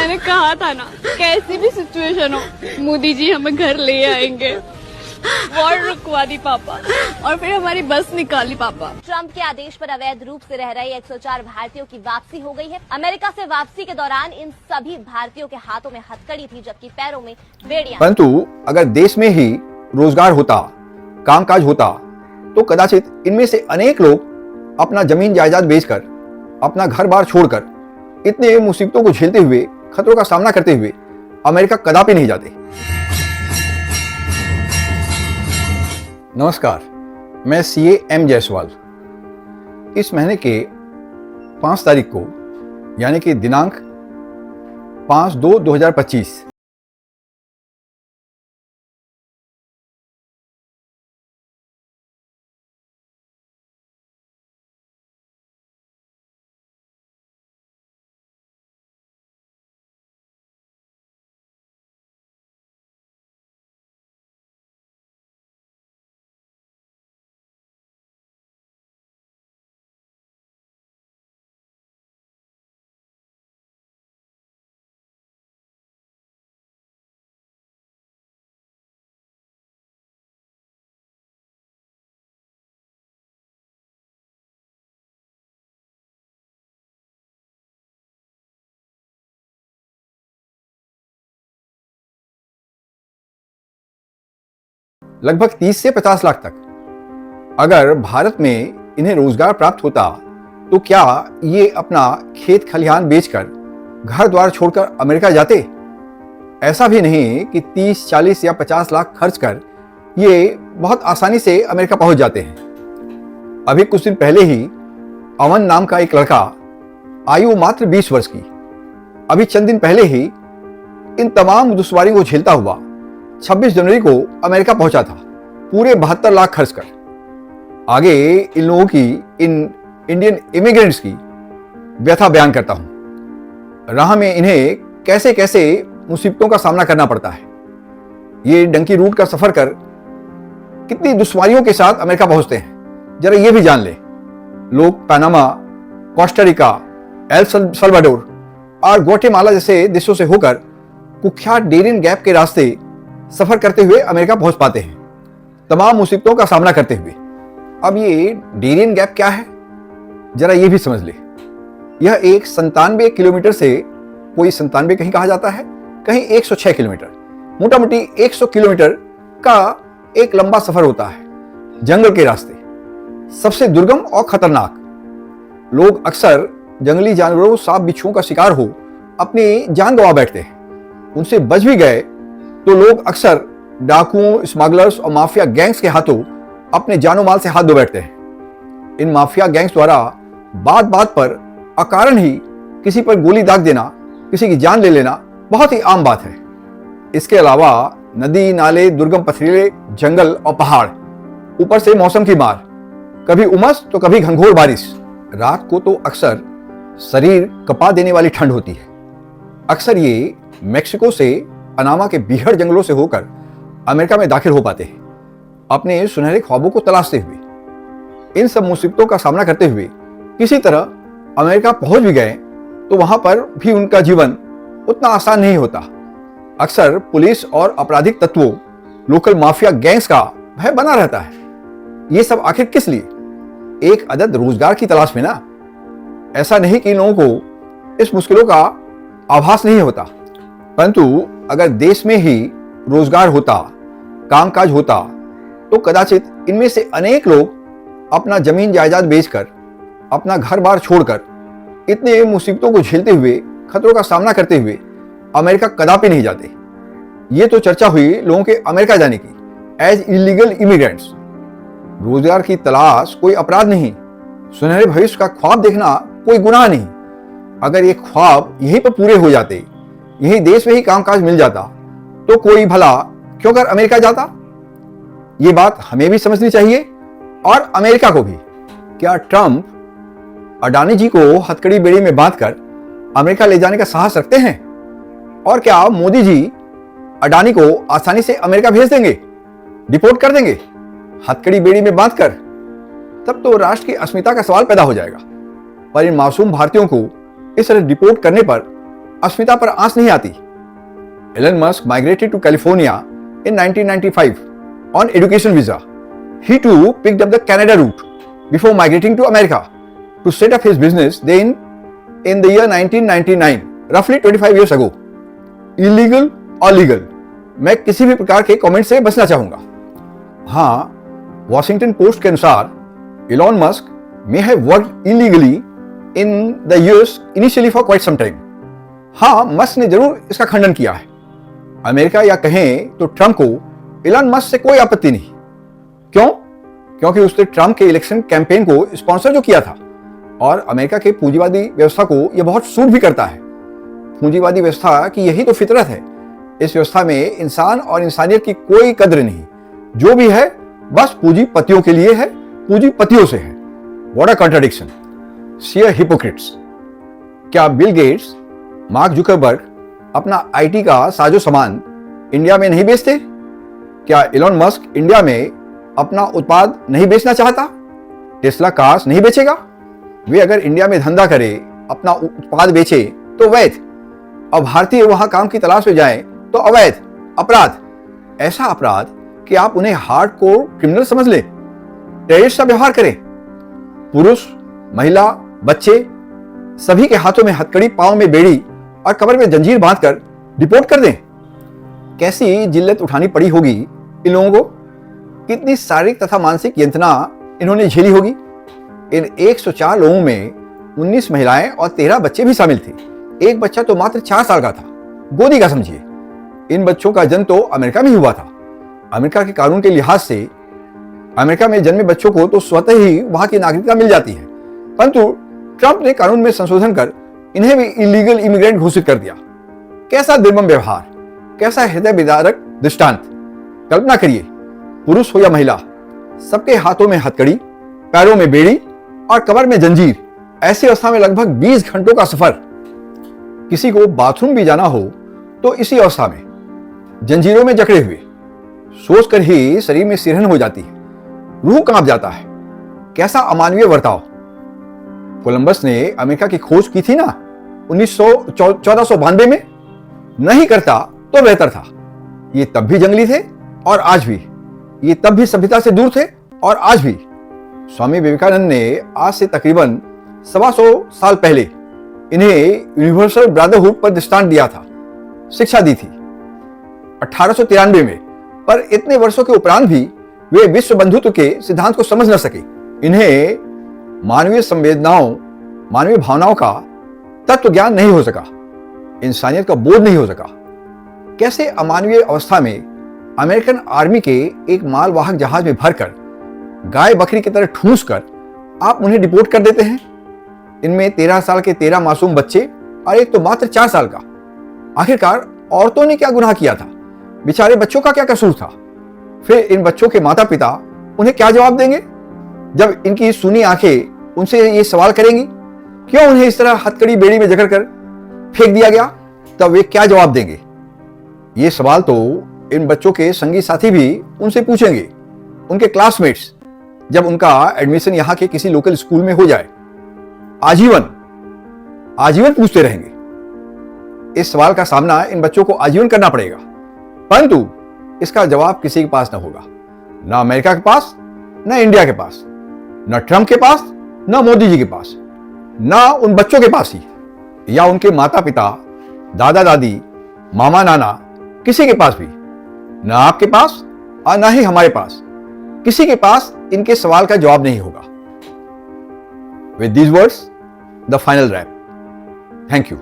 मैंने कहा था ना, कैसी भी सिचुएशन हो मोदी जी हमें घर ले आएंगे। वॉर रुकवा दी पापा और फिर हमारी बस निकाली पापा। ट्रंप के आदेश पर अवैध रूप से रह रहे 104 भारतीयों की वापसी हो गई है। अमेरिका से वापसी के दौरान इन सभी भारतीयों के हाथों में हथकड़ी थी, जबकि पैरों में बेड़ियां। परंतु अगर देश में ही रोजगार होता, कामकाज होता, तो कदाचित इनमें से अनेक लोग अपना जमीन जायदाद बेचकर, अपना घर बार छोड़कर, इतने मुसीबतों को झेलते हुए, खतरों का सामना करते हुए अमेरिका कदापि नहीं जाते। नमस्कार, मैं सीए एम जायसवाल। इस महीने के 5 तारीख को, यानी कि दिनांक 5/2/2025, लगभग 30 से 50 लाख तक अगर भारत में इन्हें रोजगार प्राप्त होता, तो क्या ये अपना खेत खलिहान बेचकर, घर द्वार छोड़कर अमेरिका जाते? ऐसा भी नहीं कि 30, 40 या 50 लाख खर्च कर ये बहुत आसानी से अमेरिका पहुंच जाते हैं। अभी कुछ दिन पहले ही अमन नाम का एक लड़का, आयु मात्र 20 वर्ष की, अभी चंद दिन पहले ही इन तमाम दुश्वारियों को झेलता हुआ 26 जनवरी को अमेरिका पहुंचा था, पूरे 72 लाख खर्च कर। आगे इन लोगों की, इन इंडियन इमिग्रेंट्स की व्यथा बयान करता हूं। राह में इन्हें कैसे कैसे मुसीबतों का सामना करना पड़ता है। ये डंकी रूट का सफर कर कितनी दुश्वारियों के साथ अमेरिका पहुंचते हैं, जरा ये भी जान ले। लोग Panama, Costa Rica, El Salvador और ग्वाटेमाला जैसे देशों से होकर कुख्यात डेरियन गैप के रास्ते सफर करते हुए अमेरिका पहुंच पाते हैं, तमाम मुसीबतों का सामना करते हुए। अब ये डेरियन गैप क्या है, जरा ये भी समझ ले। यह एक 97 किलोमीटर से, कोई 97 कहीं कहा जाता है, कहीं 106 किलोमीटर, मोटा मोटी 100 किलोमीटर का एक लंबा सफर होता है, जंगल के रास्ते, सबसे दुर्गम और खतरनाक। लोग अक्सर जंगली जानवरों, सांप बिच्छुओं का शिकार हो अपनी जान गंवा बैठते हैं। उनसे बच भी गए तो लोग अक्सर डाकुओं, स्मगलर्स और माफिया गैंग्स के हाथों अपने जानो माल से हाथ धो बैठते हैं। इन माफिया गैंग्स द्वारा बात बात पर अकारण ही किसी पर गोली दाग देना, किसी की जान ले लेना बहुत ही आम बात है। इसके अलावा नदी, नाले, दुर्गम पथरीले जंगल और पहाड़, ऊपर से मौसम की मार, कभी उमस तो कभी घंघोर बारिश। रात को तो अक्सर शरीर कपा देने वाली ठंड होती है। अक्सर ये मेक्सिको से, पनामा के बीहड़ जंगलों से होकर अमेरिका में दाखिल हो पाते हैं, अपने सुनहरे ख्वाबों को तलाशते हुए। इन सब मुसीबतों का सामना करते हुए किसी तरह अमेरिका पहुंच भी गए तो वहां पर भी उनका जीवन उतना आसान नहीं होता। अक्सर पुलिस और आपराधिक तत्वों, लोकल माफिया गैंग्स का भय बना रहता है। ये सब आखिर किस लिए? एक अदद रोजगार की तलाश में ना। ऐसा नहीं कि लोगों को इस मुश्किलों का आभास नहीं होता, परंतु अगर देश में ही रोजगार होता, कामकाज होता, तो कदाचित इनमें से अनेक लोग अपना जमीन जायदाद बेचकर, अपना घर बार छोड़कर, इतने मुसीबतों को झेलते हुए, खतरों का सामना करते हुए अमेरिका कदापि नहीं जाते। ये तो चर्चा हुई लोगों के अमेरिका जाने की, एज इलीगल इमिग्रेंट्स। रोजगार की तलाश कोई अपराध नहीं, सुनहरे भविष्य का ख्वाब देखना कोई गुनाह नहीं। अगर ये ख्वाब यहीं पर पूरे हो जाते, यही देश में ही कामकाज मिल जाता, तो कोई भला क्यों कर अमेरिका जाता? ये बात हमें भी समझनी चाहिए और अमेरिका को भी। क्या ट्रंप अडानी जी को हथकड़ी बेड़ी में बांधकर अमेरिका ले जाने का साहस रखते हैं? और क्या मोदी जी अडानी को आसानी से अमेरिका भेज देंगे, डिपोर्ट कर देंगे हथकड़ी बेड़ी में बांधकर? तब तो राष्ट्र की अस्मिता का सवाल पैदा हो जाएगा। पर इन मासूम भारतीयों को इस तरह डिपोर्ट करने पर अस्मिता पर आंच नहीं आती। Elon Musk migrated to California in 1995 on education visa. He too picked up the Canada route before migrating to America to set up his business then in the year 1999, roughly 25 years ago. Illegal or legal? मैं किसी भी प्रकार के comment से बचना चाहूंगा। हाँ, Washington post के अनुसार Elon Musk may have worked illegally in the US initially for quite some time. हाँ, मस्क ने जरूर इसका खंडन किया है। अमेरिका या कहें तो ट्रंप को इलॉन मस्क से कोई आपत्ति नहीं। क्यों? क्योंकि उसने ट्रंप के इलेक्शन कैंपेन को स्पॉन्सर जो किया था और अमेरिका के पूंजीवादी व्यवस्था को यह बहुत सूट भी करता है। पूंजीवादी व्यवस्था की यही तो फितरत है। इस व्यवस्था में इंसान और इंसानियत की कोई कद्र नहीं। जो भी है बस पूंजीपतियों के लिए है, पूंजीपतियों से है। What a contradiction, share hypocrites. क्या बिल गेट्स, मार्क जुकरबर्ग अपना आईटी का साजो सामान इंडिया में नहीं बेचते? क्या इलॉन मस्क इंडिया में अपना उत्पाद नहीं बेचना चाहता? टेस्ला कार्स नहीं बेचेगा? वे अगर इंडिया में धंधा करे, अपना उत्पाद बेचे तो वैध, और भारतीय वहां काम की तलाश में जाए तो अवैध, अपराध। ऐसा अपराध कि आप उन्हें हार्डकोर क्रिमिनल समझ लें, टेररिस्ट का व्यवहार करें। पुरुष, महिला, बच्चे सभी के हाथों में हथकड़ी, पांव में बेड़ी और कमर में जंजीर बांधकर डिपोर्ट कर दें। कैसी जिल्लत उठानी पड़ी होगी इन लोगों को, कितनी शारीरिक तथा मानसिक यंत्रणा इन्होंने झेली होगी। इन 104 लोगों में 19 महिलाएं और 13 बच्चे भी शामिल थे। एक बच्चा तो मात्र 4 साल का था, गोदी का समझिए। इन बच्चों का जन्म तो अमेरिका में ही हुआ था। अमेरिका के कानून के लिहाज से अमेरिका में जन्मे बच्चों को तो स्वतः ही वहां की नागरिकता मिल जाती है, परंतु ट्रंप ने कानून में संशोधन कर इन्हें भी इलीगल इमिग्रेंट घोषित कर दिया। कैसा निर्मम व्यवहार, कैसा हृदय विदारक दृष्टांत। कल्पना करिए, पुरुष हो या महिला, सबके हाथों में हथकड़ी, पैरों में बेड़ी और कमर में जंजीर। ऐसी अवस्था में लगभग 20 घंटों का सफर। किसी को बाथरूम भी जाना हो तो इसी अवस्था में, जंजीरों में जकड़े हुए। सोचकर ही शरीर में सिरहन हो जाती है, रूह कांप जाता है। कैसा अमानवीय बर्ताव। कोलंबस ने अमेरिका की खोज की थी ना 1492 में, नहीं करता तो बेहतर था। ये तब भी जंगली थे और आज भी, ये तब भी सभ्यता से दूर थे और आज भी। स्वामी विवेकानंद ने आज से तकरीबन 125 साल पहले इन्हें यूनिवर्सल ब्रदरहुड पर दृष्टांत दिया था, शिक्षा दी थी 1893 में। पर इतने वर्षों के उपरांत भी वे विश्व बंधुत्व के सिद्धांत को समझ न सके। इन्हें मानवीय संवेदनाओं, मानवीय भावनाओं का तत्व ज्ञान नहीं हो सका, इंसानियत का बोध नहीं हो सका। कैसे अमानवीय अवस्था में अमेरिकन आर्मी के एक मालवाहक जहाज में भरकर गाय बकरी की तरह ठूंस कर आप उन्हें डिपोर्ट कर देते हैं। इनमें 13 साल के 13 मासूम बच्चे और एक तो मात्र 4 साल का। आखिरकार औरतों ने क्या गुनाह किया था? बेचारे बच्चों का क्या कसूर था? फिर इन बच्चों के माता पिता उन्हें क्या जवाब देंगे जब इनकी सुनी आंखें उनसे ये सवाल करेंगी, क्यों उन्हें इस तरह हथकड़ी बेड़ी में जकड़कर फेंक दिया गया? तब वे क्या जवाब देंगे? ये सवाल तो इन बच्चों के संगी साथी भी उनसे पूछेंगे, उनके क्लासमेट्स, जब उनका एडमिशन यहाँ के किसी लोकल स्कूल में हो जाए। आजीवन पूछते रहेंगे। इस सवाल का सामना इन बच्चों को आजीवन करना पड़ेगा, परंतु इसका जवाब किसी के पास न होगा। ना अमेरिका के पास, ना इंडिया के पास, ना ट्रंप के पास, ना मोदी जी के पास, ना उन बच्चों के पास ही, या उनके माता पिता, दादा दादी, मामा नाना, किसी के पास भी। ना आपके पास और ना ही हमारे पास, किसी के पास इनके सवाल का जवाब नहीं होगा। With these words, the final wrap. Thank you.